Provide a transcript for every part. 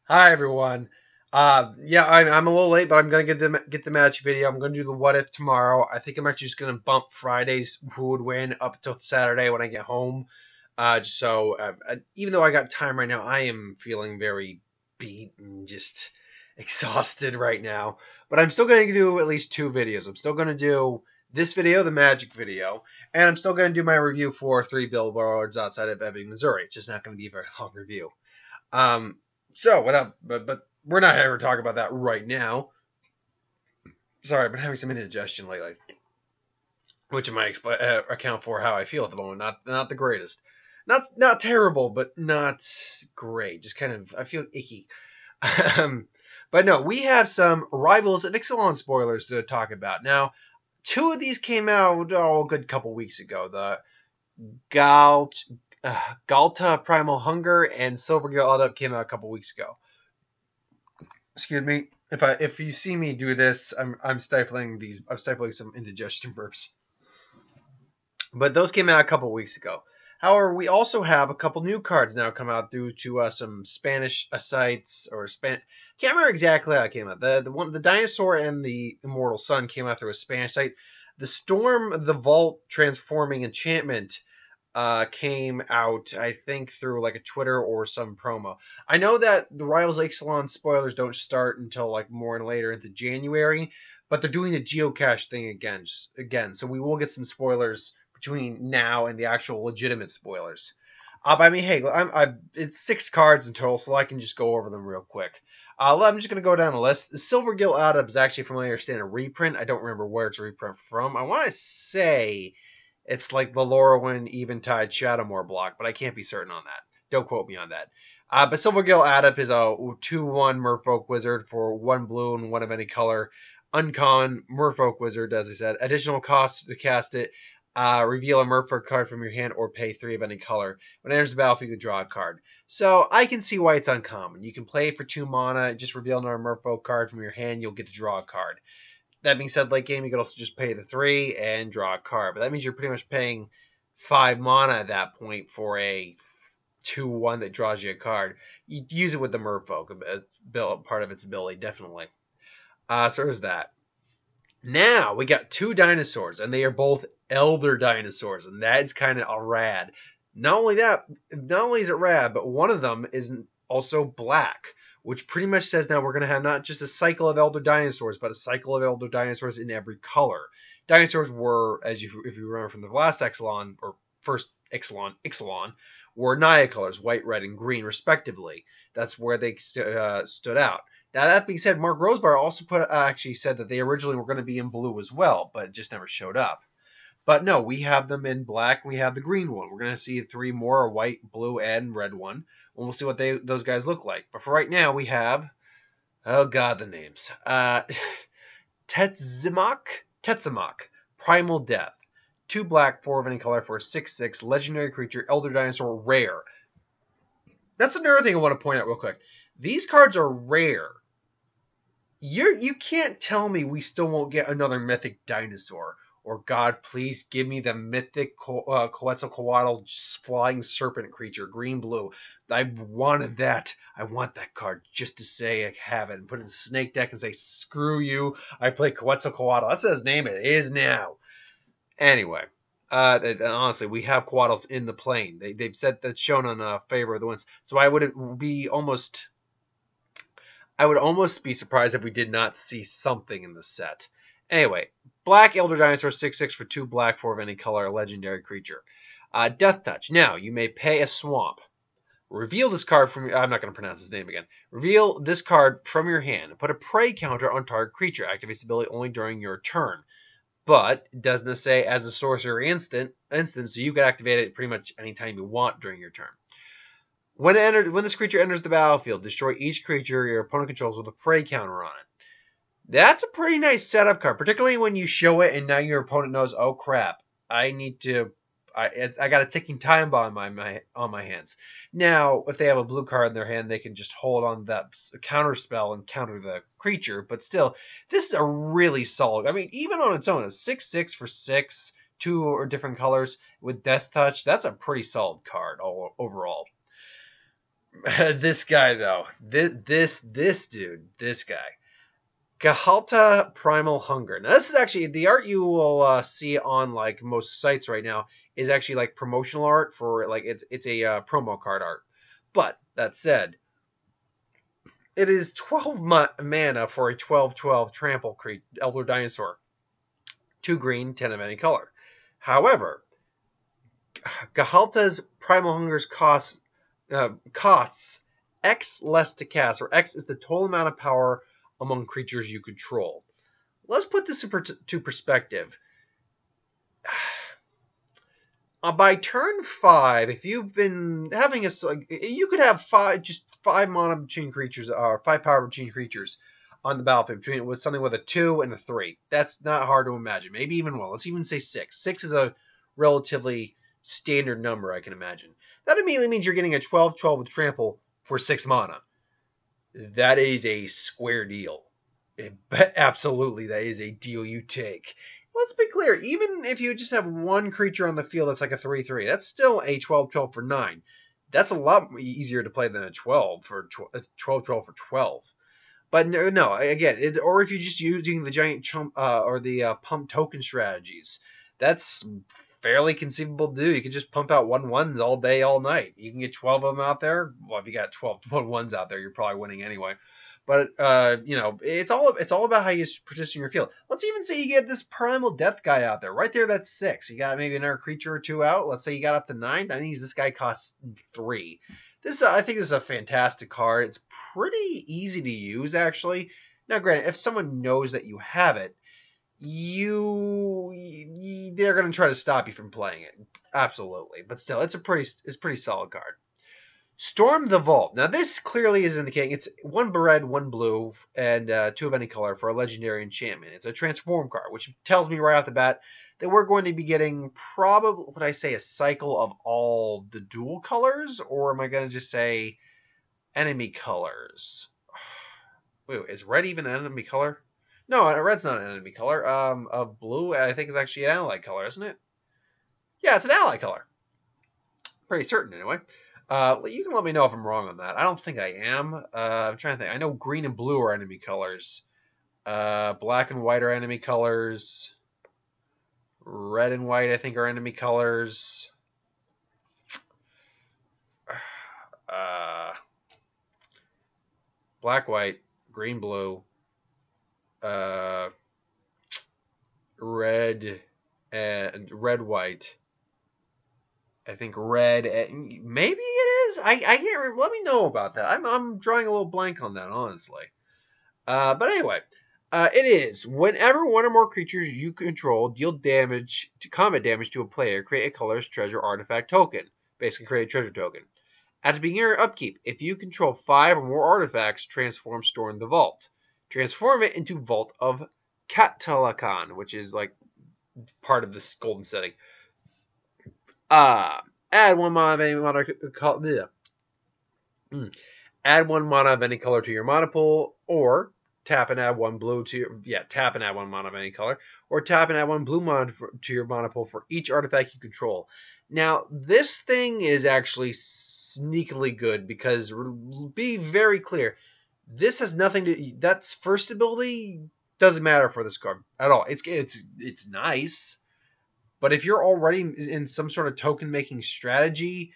Hi everyone. Yeah, I'm a little late, but I'm gonna get the match video. I'm gonna do the what if tomorrow. I think I'm actually just gonna bump Friday's who would win up until Saturday when I get home. Just so even though I got time right now, I am feeling very beat and just exhausted right now. But I'm still gonna do at least two videos. I'm still gonna do this video, the magic video, and I'm still gonna do my review for Three Billboards Outside of Ebbing, Missouri. It's just not gonna be a very long review. Um, so without, but we're not here to talk about that right now. Sorry, I've been having some indigestion lately, which might account for how I feel at the moment. Not the greatest, not terrible, but not great. Just kind of I feel icky. um, but no, we have some rivals of Ixalan spoilers to talk about. Now, two of these came out a good couple weeks ago. The Galt Galta Primal Hunger and Silver Gilded came out a couple weeks ago. Excuse me. If you see me do this, I'm stifling these. I'm stifling some indigestion burps. But those came out a couple weeks ago. However, we also have a couple new cards now come out due to some Spanish sites or Can't remember exactly how it came out. The Dinosaur and the Immortal Sun came out through a Spanish site. The Storm, the Vault transforming enchantment came out, I think, through like a Twitter or some promo. I know that the Rivals Ixalan spoilers don't start until like more and later into January, but they're doing the geocache thing again. So we will get some spoilers between now and the actual legitimate spoilers. But I mean, hey, it's 6 cards in total, so I can just go over them real quick. I'm just going to go down the list. The Silver Gill Adab is actually, from what I understand, a reprint. I don't remember where it's a reprint from. I want to say it's like the Lorwyn Eventide Shadowmoor block, but I can't be certain on that. Don't quote me on that. But Silvergill Adept is a 2/1 Merfolk Wizard for 1 blue and 1 of any color. Uncommon Merfolk Wizard, as I said. Additional costs to cast it. Reveal a Merfolk card from your hand or pay 3 of any color. When it enters the battlefield, you can draw a card. So I can see why it's uncommon. You can play it for 2 mana, just reveal another Merfolk card from your hand, you'll get to draw a card. That being said, late game, you could also just pay the 3 and draw a card. But that means you're pretty much paying 5 mana at that point for a 2/1 that draws you a card. You use it with the Merfolk, part of its ability, definitely. So there's that. Now, we got 2 dinosaurs, and they are both elder dinosaurs, and that's kind of rad. Not only is it rad, but one of them is also black, which pretty much says now we're going to have not just a cycle of elder dinosaurs, but a cycle of elder dinosaurs in every color. Dinosaurs were, if you remember from the last Ixalan, or first Ixalan, were Naya colors, white, red, and green, respectively. That's where they stood out. Now, that being said, Mark Rosebar also actually said that they originally were going to be in blue as well, but just never showed up. But no, we have them in black. We have the green one. We're going to see 3 more, a white, blue, and red one. And we'll see what those guys look like. But for right now, we have, oh god, the names. Tetsamok, Primal Death. 2 black, 4 of any color for a 6/6 legendary creature, elder dinosaur, rare. That's another thing I want to point out real quick. These cards are rare. You can't tell me we still won't get another mythic dinosaur. Or God, please give me the mythic Quetzalcoatl flying serpent creature, green-blue. I wanted that. I want that card just to say I have it and put it in Snake deck and say, screw you, I play Quetzalcoatl. That's his name. It is now. Anyway, honestly, we have Quattles in the plane. They've said that's shown on Favor of the Winds. So I would almost be surprised if we did not see something in the set. Anyway, black elder dinosaur 6/6 for 2 black, 4 of any color, a legendary creature. Death Touch. Now, you may pay a swamp. Reveal this card from I'm not going to pronounce his name again. Reveal this card from your hand and put a prey counter on target creature. Activates ability only during your turn. But it doesn't say as a sorcery instant, so you can activate it pretty much anytime you want during your turn. When this creature enters the battlefield, destroy each creature your opponent controls with a prey counter on it. That's a pretty nice setup card, particularly when you show it and now your opponent knows, oh crap, I got a ticking time bomb on my hands. Now, if they have a blue card in their hand, they can just hold on that counter spell and counter the creature. But still, this is a really solid. I mean, even on its own, a 6/6 for 6, 2 or different colors with Death Touch. That's a pretty solid card overall. This guy though, this dude, this guy, Cohutta Primal Hunger. Now this is actually the art you will see on like most sites right now is actually like promotional art for like it's a promo card art. But that said, it is 12 mana for a 12/12 trample elder dinosaur, 2 green, 10 of any color. However, Gehalta's Primal Hunger's costs X less to cast, or X is the total amount of power among creatures you control. Let's put this into perspective. By turn 5, if you've been having you could have just 5 mana chain creatures, or 5 power chain creatures on the battlefield with something with a 2 and a 3. That's not hard to imagine. Maybe even 1. Let's even say 6. 6 is a relatively standard number, I can imagine. That immediately means you're getting a 12/12 with trample for 6 mana. That is a square deal. Absolutely, that is a deal you take. Let's be clear, even if you just have one creature on the field that's like a 3/3, that's still a 12/12 for 9. That's a lot easier to play than a 12 for 12/12 for 12. But no, again, or if you're just using the giant or the pump token strategies, that's fairly conceivable to do. You can just pump out 1/1s all day, all night. You can get 12 of them out there. Well, if you got 12 1/1s out there, you're probably winning anyway. But it's all about how you position your field. Let's even say you get this primal death guy out there. Right there, that's 6. You got maybe another creature or 2 out. Let's say you got up to 9. That means this guy costs 3. I think this is a fantastic card. It's pretty easy to use, actually. Now, granted, if someone knows that you have it, they're going to try to stop you from playing it. Absolutely. But still, it's a pretty solid card. Storm the Vault. Now, this clearly is indicating it's 1 red, 1 blue, and 2 of any color for a legendary enchantment. It's a transform card, which tells me right off the bat that we're going to be getting probably, would I say, a cycle of all the dual colors, or am I going to just say enemy colors? Wait, is red even an enemy color? No, red's not an enemy color. Of blue, I think is actually an ally color, isn't it? Yeah, it's an ally color. Pretty certain, anyway. You can let me know if I'm wrong on that. I don't think I am. I'm trying to think. I know green and blue are enemy colors. Black and white are enemy colors. Red and white, I think, are enemy colors. Black, white, green, blue. Red and red, white. I think red. Maybe it is. I can't remember. Let me know about that. I'm drawing a little blank on that, honestly. But anyway, it is whenever one or more creatures you control deal combat damage to a player, create a colorless treasure artifact token. Basically, create a treasure token. At the beginning of your upkeep, if you control 5 or more artifacts, transform Storm the Vault. Transform it into Vault of Catalakan, which is like part of this golden setting. Add 1 mana of any mana color. Add 1 mana of any color to your mana pool, or tap and add 1 blue to your tap and add 1 mana of any color, or tap and add 1 blue mana to your mana pool for each artifact you control. Now, this thing is actually sneakily good because, be very clear, this has nothing to. That's first ability doesn't matter for this card at all. It's nice. But if you're already in some sort of token making strategy,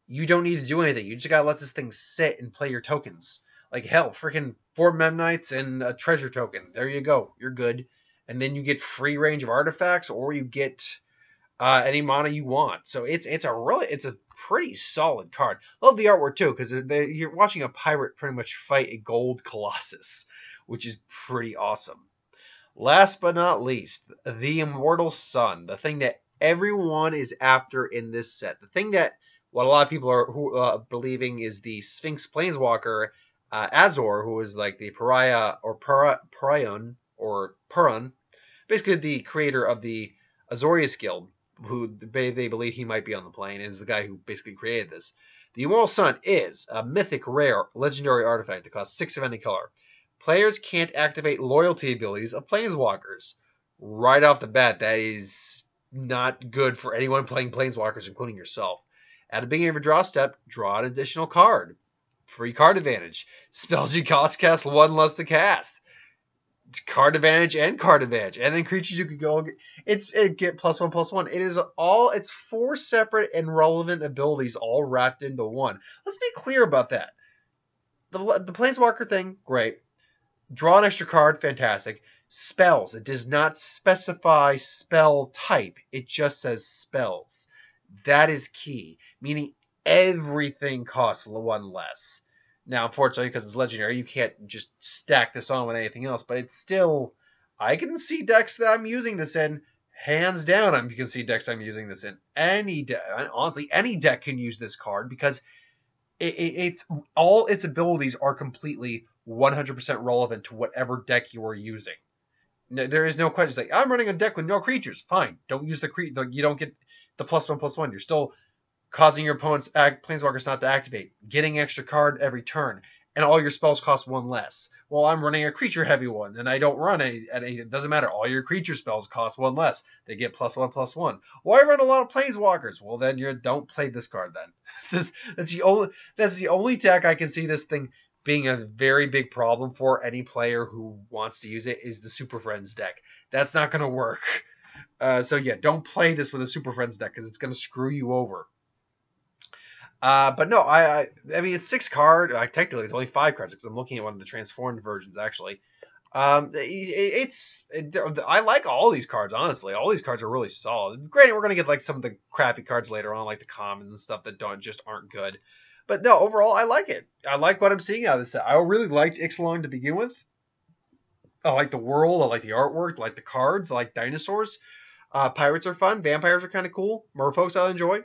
you don't need to do anything. You just gotta let this thing sit and play your tokens. Like hell, freaking 4 Memnites and a treasure token. There you go. You're good. And then you get free range of artifacts, or you get any mana you want. So it's a pretty solid card. Love the artwork too, because you're watching a pirate pretty much fight a gold colossus, which is pretty awesome. Last but not least, the Immortal Sun, the thing that everyone is after in this set. The thing that what a lot of people are believing is the Sphinx Planeswalker, Azor, who is like the Pariah or Parion or Puron, basically the creator of the Azorius Guild, who they believe he might be on the plane, and is the guy who basically created this. The Immortal Sun is a mythic, rare, legendary artifact that costs 6 of any color. Players can't activate loyalty abilities of Planeswalkers. Right off the bat, that is not good for anyone playing Planeswalkers, including yourself. At the beginning of your draw step, draw an additional card. free card advantage. Spells you cast 1 less to cast. Card advantage and card advantage. And then creatures you could go get +1/+1. It's 4 separate and relevant abilities all wrapped into one. Let's be clear about that. The Planeswalker thing, great. Draw an extra card, fantastic. Spells. It does not specify spell type. It just says spells. That is key. Meaning everything costs 1 less. Now, unfortunately, because it's legendary, you can't just stack this on with anything else. But it's still... I can see decks that I'm using this in. Hands down, I can see decks I'm using this in. Honestly, any deck can use this card because it's all its abilities are completely 100% relevant to whatever deck you are using. No, there is no question. It's like, I'm running a deck with no creatures. Fine. Don't use the creature. You don't get the +1/+1. You're still causing your opponent's Planeswalkers not to activate, getting extra card every turn, and all your spells cost 1 less. Well, I'm running a creature-heavy one, and I don't run any. It doesn't matter. All your creature spells cost 1 less. They get +1/+1. Well, I run a lot of Planeswalkers. Well, then you don't play this card then. That's the only deck I can see this thing being a very big problem for any player who wants to use it is the Super Friends deck. That's not going to work. So yeah, don't play this with a Super Friends deck because it's going to screw you over. But no, I mean, it's 6 card. Technically, it's only 5 cards because I'm looking at one of the transformed versions, actually. I like all these cards, honestly. All these cards are really solid. Granted, we're going to get like some of the crappy cards later on, like the commons and stuff that aren't good. But no, overall, I like it. I like what I'm seeing out of this set. I really liked Ixalan to begin with. I like the world. I like the artwork. I like the cards. I like dinosaurs. Pirates are fun. Vampires are kind of cool. Merfolks I'll enjoy.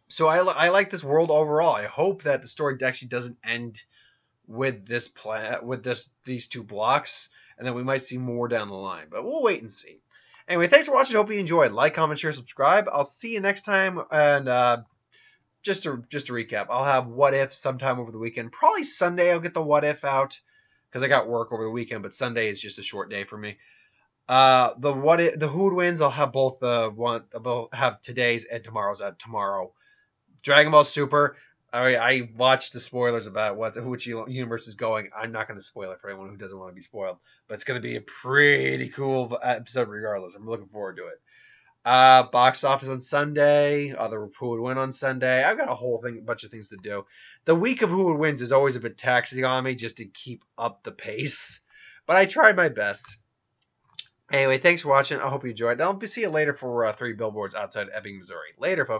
So I like this world overall. I hope that the story actually doesn't end with these 2 blocks, and then we might see more down the line. But we'll wait and see. Anyway, thanks for watching. Hope you enjoyed. Like, comment, share, subscribe. I'll see you next time. And just to recap, I'll have What If sometime over the weekend. Probably Sunday I'll get the What If out because I got work over the weekend. But Sunday is just a short day for me. The Who Would Wins. I'll have both have today's and tomorrow's out tomorrow. Dragon Ball Super. I watched the spoilers about which universe is going. I'm not going to spoil it for anyone who doesn't want to be spoiled, but it's going to be a pretty cool episode regardless. I'm looking forward to it. Box office on Sunday. The Who Would Win on Sunday. I've got a bunch of things to do. The week of Who Would Wins is always a bit taxing on me just to keep up the pace, but I tried my best. Anyway, thanks for watching. I hope you enjoyed. I'll see you later for 3 billboards outside Ebbing, Missouri. Later, folks.